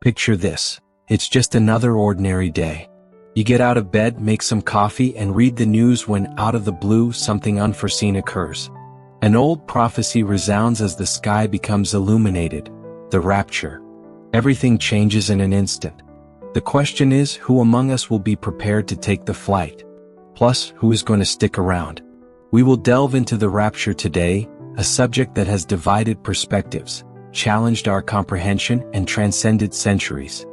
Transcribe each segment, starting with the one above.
Picture this. It's just another ordinary day. You get out of bed, make some coffee, and read the news when, out of the blue, something unforeseen occurs. An old prophecy resounds as the sky becomes illuminated. The rapture. Everything changes in an instant. The question is, who among us will be prepared to take the flight? Plus, who is going to stick around? We will delve into the rapture today, a subject that has divided perspectives, challenged our comprehension, and transcended centuries.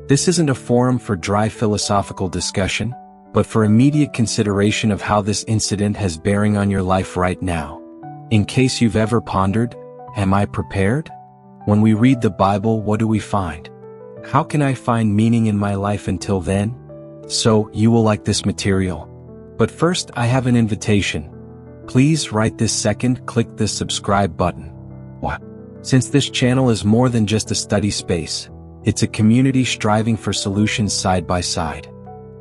This isn't a forum for dry philosophical discussion, but for immediate consideration of how this incident has bearing on your life right now. In case you've ever pondered, am I prepared? When we read the Bible, what do we find? How can I find meaning in my life until then? So, you will like this material. But first, I have an invitation. Please, right this second, click the subscribe button. What? Since this channel is more than just a study space, it's a community striving for solutions side by side.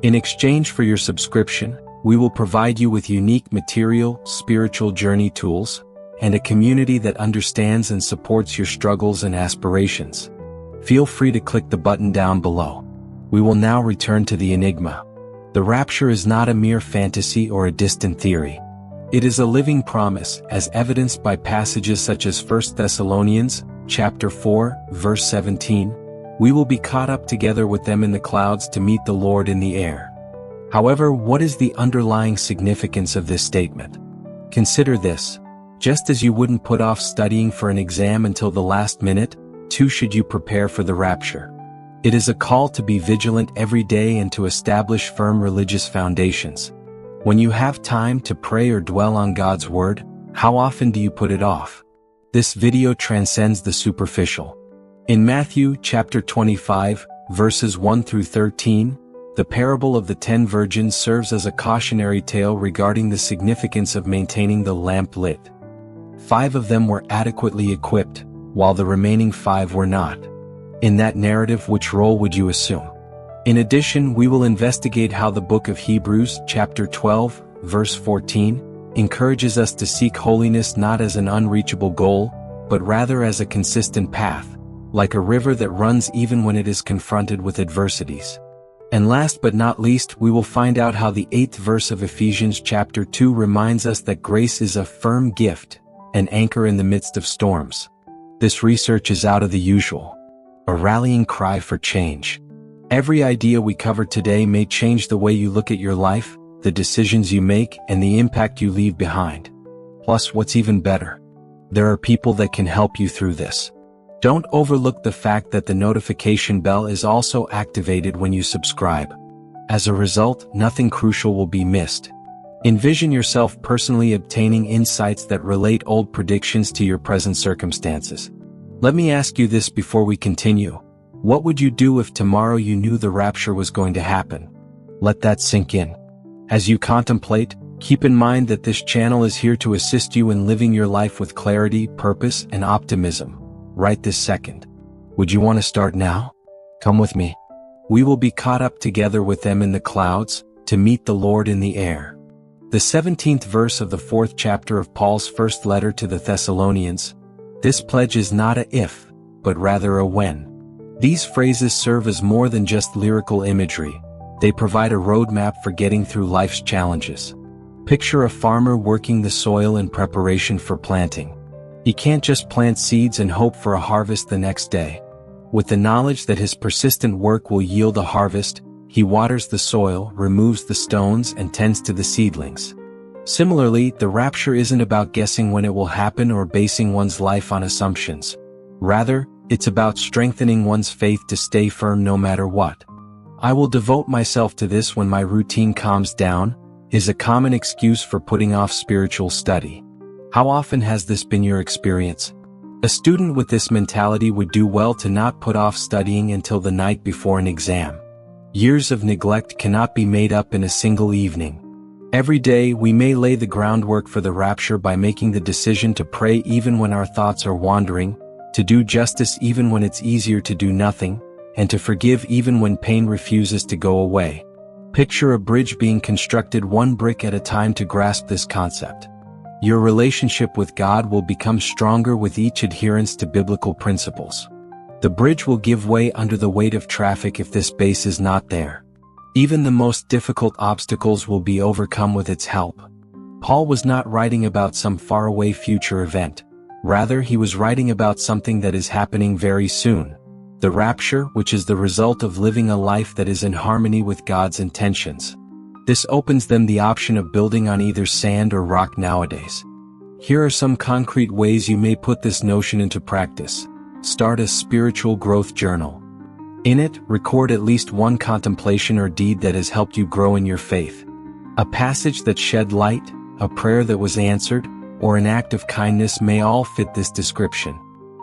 In exchange for your subscription, we will provide you with unique material, spiritual journey tools, and a community that understands and supports your struggles and aspirations. Feel free to click the button down below. We will now return to the enigma. The rapture is not a mere fantasy or a distant theory. It is a living promise, as evidenced by passages such as 1 Thessalonians, chapter 4, verse 17. We will be caught up together with them in the clouds to meet the Lord in the air. However, what is the underlying significance of this statement? Consider this. Just as you wouldn't put off studying for an exam until the last minute, too should you prepare for the rapture. It is a call to be vigilant every day and to establish firm religious foundations. When you have time to pray or dwell on God's Word, how often do you put it off? This video transcends the superficial. In Matthew chapter 25, verses 1 through 13, the parable of the 10 virgins serves as a cautionary tale regarding the significance of maintaining the lamp lit. 5 of them were adequately equipped, while the remaining 5 were not. In that narrative, which role would you assume? In addition, we will investigate how the book of Hebrews chapter 12, verse 14, encourages us to seek holiness not as an unreachable goal, but rather as a consistent path, like a river that runs even when it is confronted with adversities. And last but not least, we will find out how the 8th verse of Ephesians chapter 2 reminds us that grace is a firm gift, an anchor in the midst of storms. This research is out of the usual. A rallying cry for change. Every idea we cover today may change the way you look at your life, the decisions you make, and the impact you leave behind. Plus, what's even better? There are people that can help you through this. Don't overlook the fact that the notification bell is also activated when you subscribe. As a result, nothing crucial will be missed. Envision yourself personally obtaining insights that relate old predictions to your present circumstances. Let me ask you this before we continue. What would you do if tomorrow you knew the rapture was going to happen? Let that sink in. As you contemplate, keep in mind that this channel is here to assist you in living your life with clarity, purpose, and optimism. Right this second. Would you want to start now? Come with me. We will be caught up together with them in the clouds, to meet the Lord in the air. The 17th verse of the 4th chapter of Paul's first letter to the Thessalonians. This pledge is not a if, but rather a when. These phrases serve as more than just lyrical imagery. They provide a roadmap for getting through life's challenges. Picture a farmer working the soil in preparation for planting. He can't just plant seeds and hope for a harvest the next day. With the knowledge that his persistent work will yield a harvest, he waters the soil, removes the stones, and tends to the seedlings. Similarly, the rapture isn't about guessing when it will happen or basing one's life on assumptions. Rather, it's about strengthening one's faith to stay firm no matter what. I will devote myself to this when my routine calms down, is a common excuse for putting off spiritual study. How often has this been your experience? A student with this mentality would do well to not put off studying until the night before an exam. Years of neglect cannot be made up in a single evening. Every day we may lay the groundwork for the rapture by making the decision to pray even when our thoughts are wandering, to do justice even when it's easier to do nothing, and to forgive even when pain refuses to go away. Picture a bridge being constructed one brick at a time to grasp this concept. Your relationship with God will become stronger with each adherence to biblical principles. The bridge will give way under the weight of traffic if this base is not there. Even the most difficult obstacles will be overcome with its help. Paul was not writing about some faraway future event. Rather, he was writing about something that is happening very soon. The rapture, which is the result of living a life that is in harmony with God's intentions. This opens them the option of building on either sand or rock nowadays. Here are some concrete ways you may put this notion into practice. Start a spiritual growth journal. In it, record at least one contemplation or deed that has helped you grow in your faith. A passage that shed light, a prayer that was answered, or an act of kindness may all fit this description.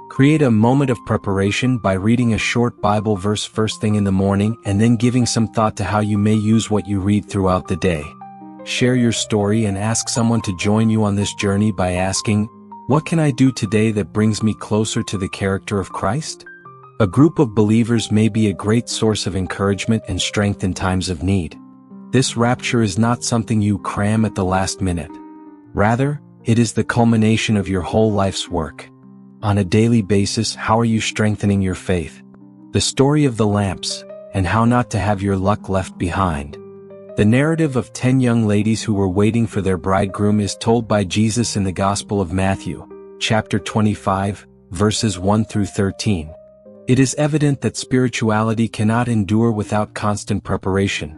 Create a moment of preparation by reading a short Bible verse first thing in the morning and then giving some thought to how you may use what you read throughout the day. Share your story and ask someone to join you on this journey by asking, "What can I do today that brings me closer to the character of Christ?" A group of believers may be a great source of encouragement and strength in times of need. This rapture is not something you cram at the last minute. Rather, it is the culmination of your whole life's work. On a daily basis, how are you strengthening your faith? The story of the lamps, and how not to have your luck left behind. The narrative of 10 young ladies who were waiting for their bridegroom is told by Jesus in the Gospel of Matthew, chapter 25, verses 1 through 13. It is evident that spirituality cannot endure without constant preparation.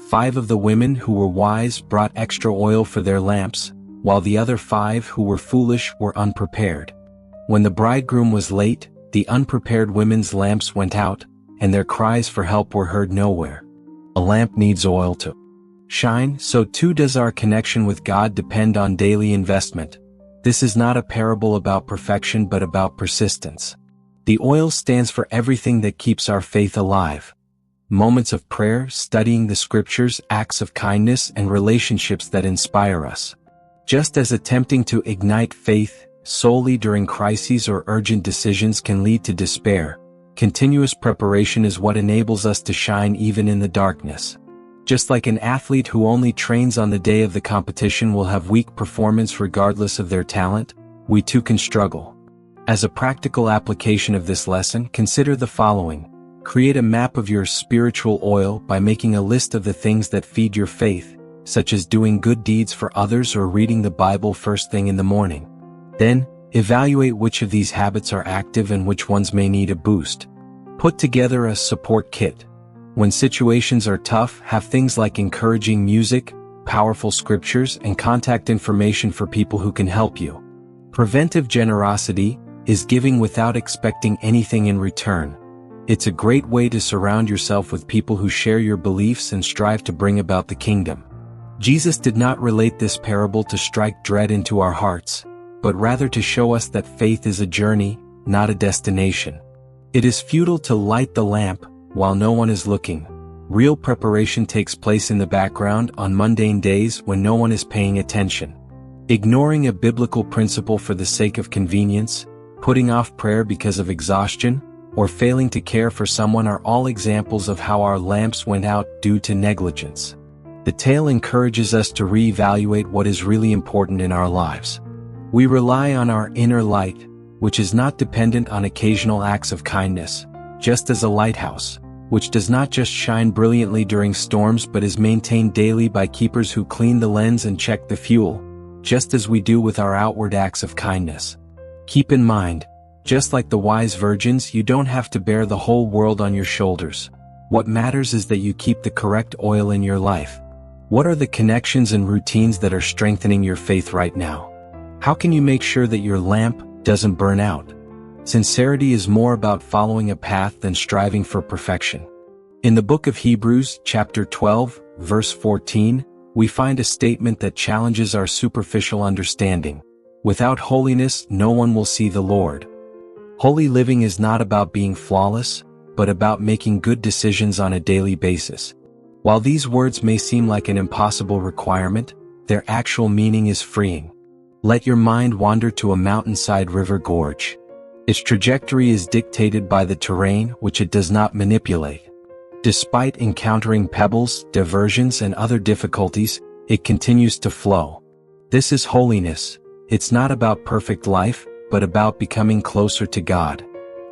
5 of the women who were wise brought extra oil for their lamps, while the other 5 who were foolish were unprepared. When the bridegroom was late, the unprepared women's lamps went out, and their cries for help were heard nowhere. A lamp needs oil to shine, so too does our connection with God depend on daily investment. This is not a parable about perfection but about persistence. The oil stands for everything that keeps our faith alive. Moments of prayer, studying the scriptures, acts of kindness, and relationships that inspire us. Just as attempting to ignite faith solely during crises or urgent decisions can lead to despair, continuous preparation is what enables us to shine even in the darkness. Just like an athlete who only trains on the day of the competition will have weak performance regardless of their talent, we too can struggle. As a practical application of this lesson, consider the following. Create a map of your spiritual oil by making a list of the things that feed your faith, such as doing good deeds for others or reading the Bible first thing in the morning. Then, evaluate which of these habits are active and which ones may need a boost. Put together a support kit. When situations are tough, have things like encouraging music, powerful scriptures, and contact information for people who can help you. Preventive generosity is giving without expecting anything in return. It's a great way to surround yourself with people who share your beliefs and strive to bring about the kingdom. Jesus did not relate this parable to strike dread into our hearts, but rather to show us that faith is a journey, not a destination. It is futile to light the lamp while no one is looking. Real preparation takes place in the background on mundane days when no one is paying attention. Ignoring a biblical principle for the sake of convenience, putting off prayer because of exhaustion, or failing to care for someone are all examples of how our lamps went out due to negligence. The tale encourages us to reevaluate what is really important in our lives. We rely on our inner light, which is not dependent on occasional acts of kindness, just as a lighthouse, which does not just shine brilliantly during storms but is maintained daily by keepers who clean the lens and check the fuel, just as we do with our outward acts of kindness. Keep in mind, just like the wise virgins, you don't have to bear the whole world on your shoulders. What matters is that you keep the correct oil in your life. What are the connections and routines that are strengthening your faith right now? How can you make sure that your lamp doesn't burn out? Sincerity is more about following a path than striving for perfection. In the book of Hebrews, chapter 12, verse 14, we find a statement that challenges our superficial understanding. Without holiness, no one will see the Lord. Holy living is not about being flawless, but about making good decisions on a daily basis. While these words may seem like an impossible requirement, their actual meaning is freeing. Let your mind wander to a mountainside river gorge. Its trajectory is dictated by the terrain, which it does not manipulate. Despite encountering pebbles, diversions, and other difficulties, it continues to flow. This is holiness. It's not about perfect life, but about becoming closer to God.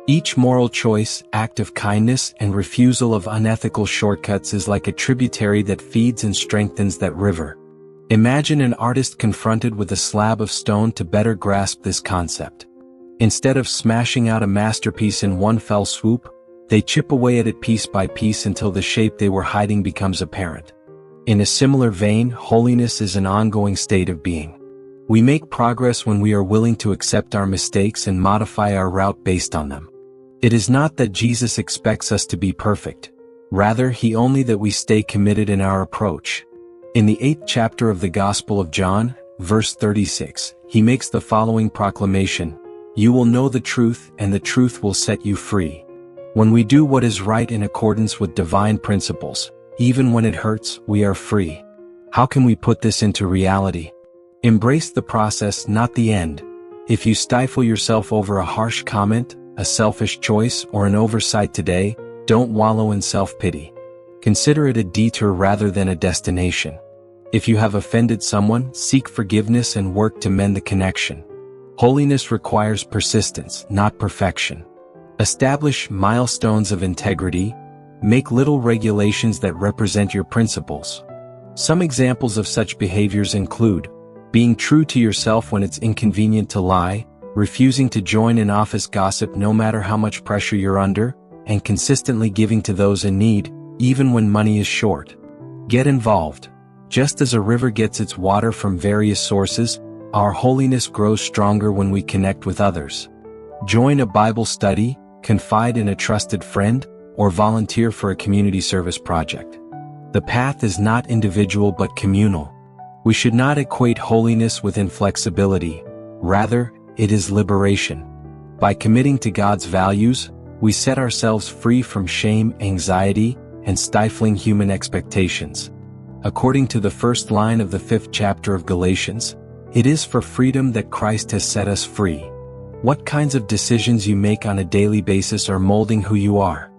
Each moral choice, act of kindness, and refusal of unethical shortcuts is like a tributary that feeds and strengthens that river. Imagine an artist confronted with a slab of stone to better grasp this concept. Instead of smashing out a masterpiece in one fell swoop, they chip away at it piece by piece until the shape they were hiding becomes apparent. In a similar vein, holiness is an ongoing state of being. We make progress when we are willing to accept our mistakes and modify our route based on them. It is not that Jesus expects us to be perfect. Rather, he only that we stay committed in our approach. In the 8th chapter of the Gospel of John, verse 36, he makes the following proclamation: "You will know the truth, and the truth will set you free." When we do what is right in accordance with divine principles, even when it hurts, we are free. How can we put this into reality? Embrace the process, not the end. If you stifle yourself over a harsh comment, a selfish choice, or an oversight today, don't wallow in self-pity. Consider it a detour rather than a destination. If you have offended someone, seek forgiveness and work to mend the connection. Holiness requires persistence, not perfection. Establish milestones of integrity. Make little regulations that represent your principles. Some examples of such behaviors include being true to yourself when it's inconvenient to lie, refusing to join in office gossip no matter how much pressure you're under, and consistently giving to those in need, even when money is short. Get involved. Just as a river gets its water from various sources, our holiness grows stronger when we connect with others. Join a Bible study, confide in a trusted friend, or volunteer for a community service project. The path is not individual but communal. We should not equate holiness with inflexibility. Rather, it is liberation. By committing to God's values, we set ourselves free from shame, anxiety, and stifling human expectations. According to the first line of the 5th chapter of Galatians, it is for freedom that Christ has set us free. What kinds of decisions you make on a daily basis are molding who you are.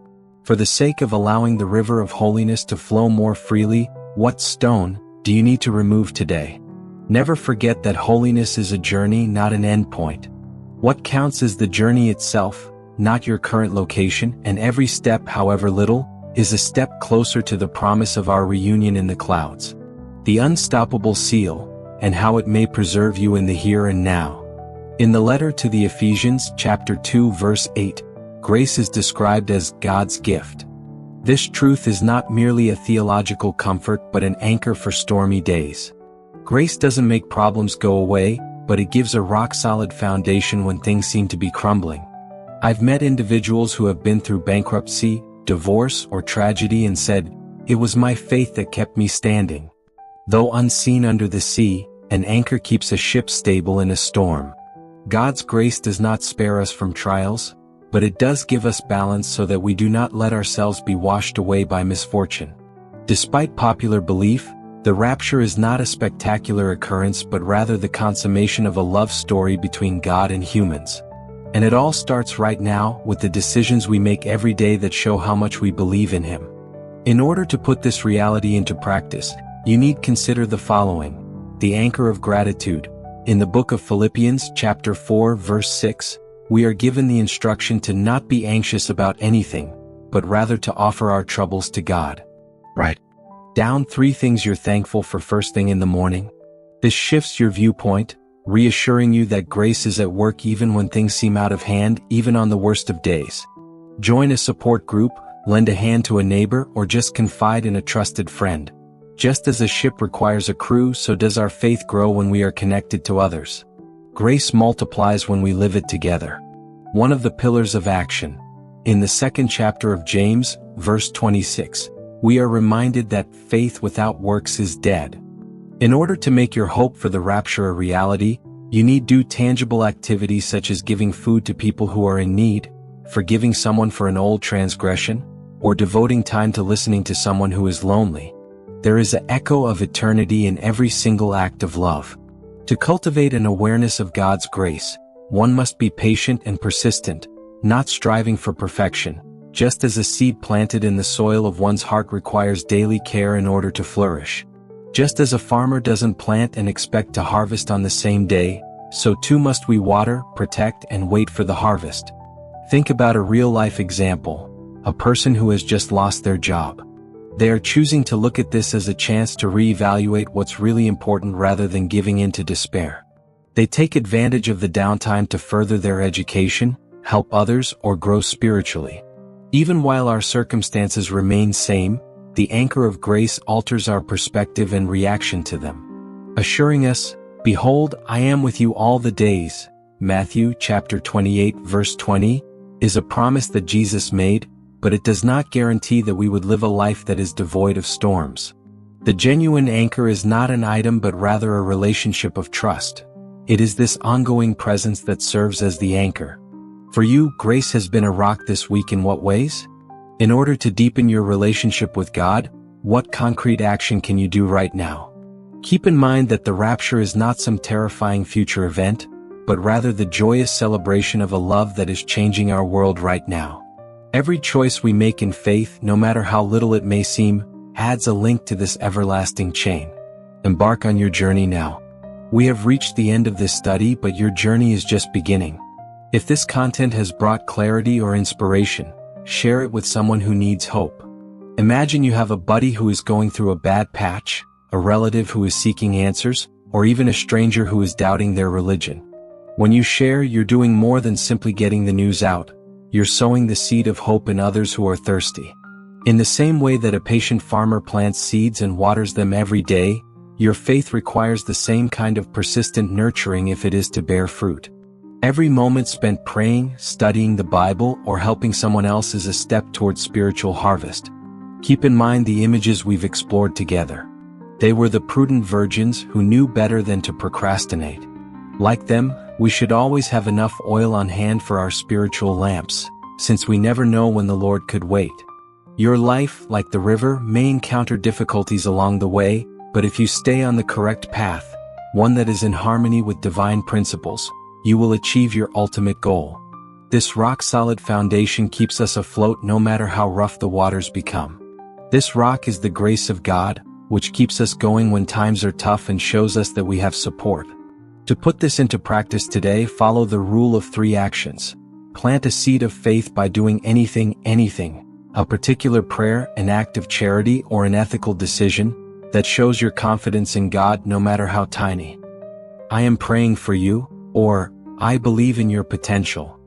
For the sake of allowing the river of holiness to flow more freely, what stone do you need to remove today? Never forget that holiness is a journey, not an end point. What counts is the journey itself, not your current location, and every step, however little, is a step closer to the promise of our reunion in the clouds. The unstoppable seal, and how it may preserve you in the here and now. In the letter to the Ephesians, chapter 2, verse 8, grace is described as God's gift. This truth is not merely a theological comfort but an anchor for stormy days. Grace doesn't make problems go away, but it gives a rock-solid foundation when things seem to be crumbling. I've met individuals who have been through bankruptcy, divorce, or tragedy and said, "It was my faith that kept me standing." Though unseen under the sea, an anchor keeps a ship stable in a storm. God's grace does not spare us from trials, but it does give us balance so that we do not let ourselves be washed away by misfortune. Despite popular belief, the rapture is not a spectacular occurrence but rather the consummation of a love story between God and humans. And it all starts right now with the decisions we make every day that show how much we believe in Him. In order to put this reality into practice, you need consider the following. The anchor of gratitude. In the book of Philippians, chapter 4, verse 6, we are given the instruction to not be anxious about anything, but rather to offer our troubles to God. Write down 3 things you're thankful for first thing in the morning. This shifts your viewpoint, reassuring you that grace is at work even when things seem out of hand, even on the worst of days. Join a support group, lend a hand to a neighbor, or just confide in a trusted friend. Just as a ship requires a crew, so does our faith grow when we are connected to others. Grace multiplies when we live it together. One of the pillars of action. In the 2nd chapter of James, verse 26, we are reminded that faith without works is dead. In order to make your hope for the rapture a reality, you need do tangible activities such as giving food to people who are in need, forgiving someone for an old transgression, or devoting time to listening to someone who is lonely. There is an echo of eternity in every single act of love. To cultivate an awareness of God's grace, one must be patient and persistent, not striving for perfection, just as a seed planted in the soil of one's heart requires daily care in order to flourish. Just as a farmer doesn't plant and expect to harvest on the same day, so too must we water, protect, and wait for the harvest. Think about a real-life example, a person who has just lost their job. They are choosing to look at this as a chance to reevaluate what's really important rather than giving in to despair. They take advantage of the downtime to further their education, help others, or grow spiritually. Even while our circumstances remain same, the anchor of grace alters our perspective and reaction to them, assuring us, "Behold, I am with you all the days." Matthew chapter 28 verse 20 is a promise that Jesus made, but it does not guarantee that we would live a life that is devoid of storms. The genuine anchor is not an item but rather a relationship of trust. It is this ongoing presence that serves as the anchor. For you, grace has been a rock this week in what ways? In order to deepen your relationship with God, what concrete action can you do right now? Keep in mind that the rapture is not some terrifying future event, but rather the joyous celebration of a love that is changing our world right now. Every choice we make in faith, no matter how little it may seem, adds a link to this everlasting chain. Embark on your journey now. We have reached the end of this study, but your journey is just beginning. If this content has brought clarity or inspiration, share it with someone who needs hope. Imagine you have a buddy who is going through a bad patch, a relative who is seeking answers, or even a stranger who is doubting their religion. When you share, you're doing more than simply getting the news out. You're sowing the seed of hope in others who are thirsty. In the same way that a patient farmer plants seeds and waters them every day, your faith requires the same kind of persistent nurturing if it is to bear fruit. Every moment spent praying, studying the Bible, or helping someone else is a step towards spiritual harvest. Keep in mind the images we've explored together. They were the prudent virgins who knew better than to procrastinate. Like them, we should always have enough oil on hand for our spiritual lamps, since we never know when the Lord could wait. Your life, like the river, may encounter difficulties along the way, but if you stay on the correct path, one that is in harmony with divine principles, you will achieve your ultimate goal. This rock-solid foundation keeps us afloat no matter how rough the waters become. This rock is the grace of God, which keeps us going when times are tough and shows us that we have support. To put this into practice today, follow the rule of 3 actions. Plant a seed of faith by doing anything, a particular prayer, an act of charity, or an ethical decision that shows your confidence in God no matter how tiny. I am praying for you, or I believe in your potential.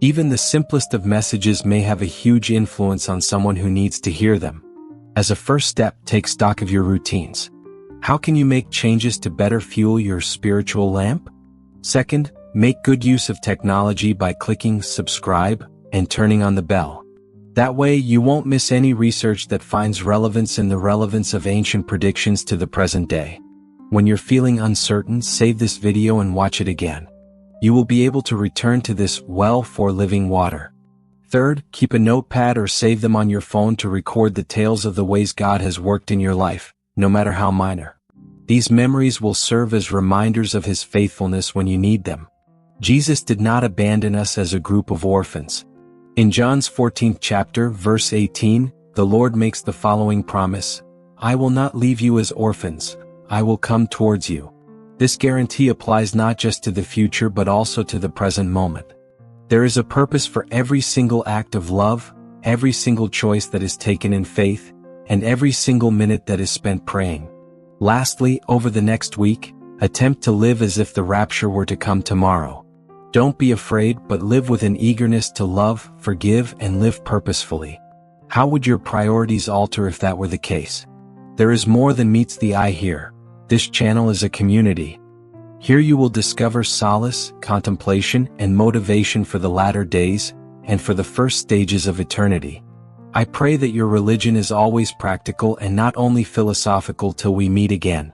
Even the simplest of messages may have a huge influence on someone who needs to hear them. As a first step, take stock of your routines. How can you make changes to better fuel your spiritual lamp? Second, make good use of technology by clicking subscribe and turning on the bell. That way you won't miss any research that finds relevance in the relevance of ancient predictions to the present day. When you're feeling uncertain, save this video and watch it again. You will be able to return to this well for living water. Third, keep a notepad or save them on your phone to record the tales of the ways God has worked in your life, no matter how minor. These memories will serve as reminders of His faithfulness when you need them. Jesus did not abandon us as a group of orphans. In John's 14th chapter, verse 18, the Lord makes the following promise: "I will not leave you as orphans, I will come towards you." This guarantee applies not just to the future but also to the present moment. There is a purpose for every single act of love, every single choice that is taken in faith, and every single minute that is spent praying. Lastly, over the next week, attempt to live as if the rapture were to come tomorrow. Don't be afraid, but live with an eagerness to love, forgive, and live purposefully. How would your priorities alter if that were the case? There is more than meets the eye here. This channel is a community. Here you will discover solace, contemplation, and motivation for the latter days, and for the first stages of eternity. I pray that your religion is always practical and not only philosophical till we meet again.